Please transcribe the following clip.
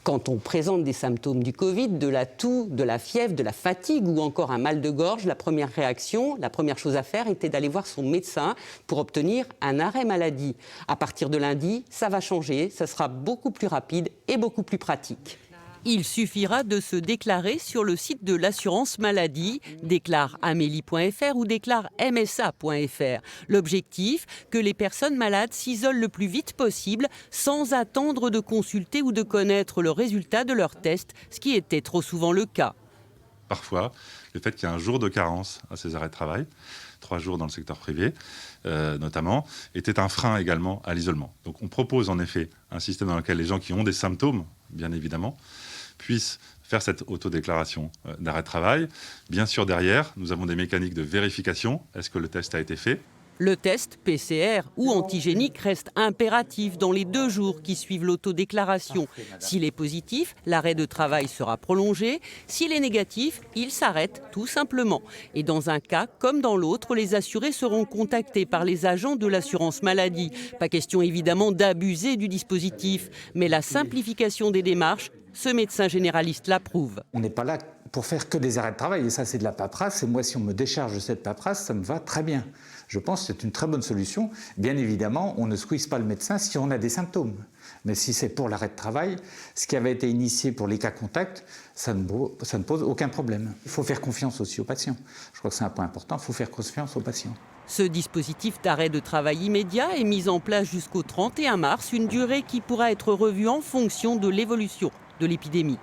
Quand on présente des symptômes du Covid, de la toux, de la fièvre, de la fatigue ou encore un mal de gorge, la première réaction, la première chose à faire était d'aller voir son médecin pour obtenir un arrêt maladie. À partir de lundi, ça va changer, ça sera beaucoup plus rapide et beaucoup plus pratique. Il suffira de se déclarer sur le site de l'assurance maladie, déclareamélie.fr ou déclaremsa.fr. L'objectif, que les personnes malades s'isolent le plus vite possible sans attendre de consulter ou de connaître le résultat de leur test, ce qui était trop souvent le cas. Parfois, le fait qu'il y ait un jour de carence à ces arrêts de travail, 3 jours dans le secteur privé notamment, était un frein également à l'isolement. Donc on propose en effet un système dans lequel les gens qui ont des symptômes, bien évidemment, puissent faire cette autodéclaration d'arrêt de travail. Bien sûr, derrière, nous avons des mécaniques de vérification. Est-ce que le test a été fait ? Le test PCR ou antigénique reste impératif dans les 2 jours qui suivent l'autodéclaration. S'il est positif, l'arrêt de travail sera prolongé. S'il est négatif, il s'arrête tout simplement. Et dans un cas comme dans l'autre, les assurés seront contactés par les agents de l'assurance maladie. Pas question évidemment d'abuser du dispositif, mais la simplification des démarches, ce médecin généraliste l'approuve. On n'est pas là pour faire que des arrêts de travail, et ça c'est de la paperasse, et moi si on me décharge de cette paperasse, ça me va très bien. Je pense que c'est une très bonne solution. Bien évidemment, on ne squeeze pas le médecin si on a des symptômes. Mais si c'est pour l'arrêt de travail, ce qui avait été initié pour les cas contacts, ça ne pose aucun problème. Il faut faire confiance aussi aux patients. Je crois que c'est un point important, il faut faire confiance aux patients. Ce dispositif d'arrêt de travail immédiat est mis en place jusqu'au 31 mars, une durée qui pourra être revue en fonction de l'évolution de l'épidémie.